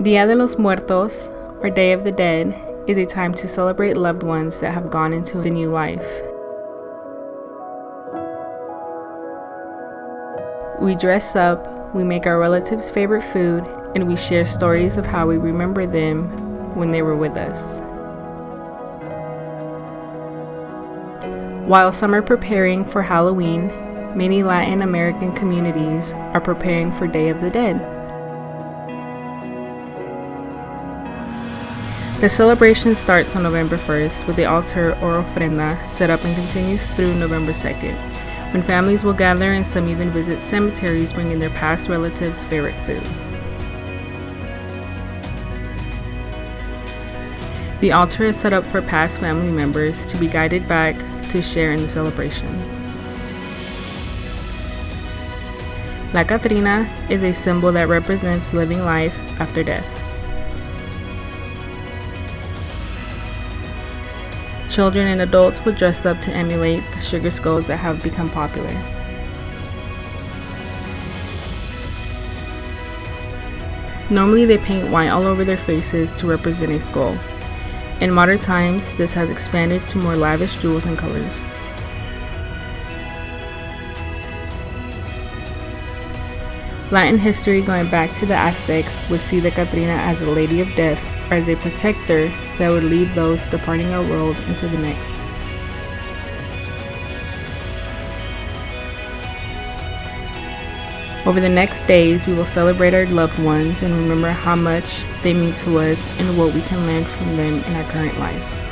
Dia de los Muertos, or Day of the Dead, is a time to celebrate loved ones that have gone into the new life. We dress up, we make our relatives' favorite food, and we share stories of how we remember them when they were with us. While some are preparing for Halloween, many Latin American communities are preparing for Day of the Dead. The celebration starts on November 1st with the altar or ofrenda set up and continues through November 2nd, when families will gather and some even visit cemeteries bringing their past relatives' favorite food. The altar is set up for past family members to be guided back to share in the celebration. La Catrina is a symbol that represents living life after death. Children and adults would dress up to emulate the sugar skulls that have become popular. Normally they paint white all over their faces to represent a skull. In modern times, this has expanded to more lavish jewels and colors. Latin history going back to the Aztecs would see the Catrina as a lady of death or as a protector that would lead those departing our world into the next. Over the next days, we will celebrate our loved ones and remember how much they mean to us and what we can learn from them in our current life.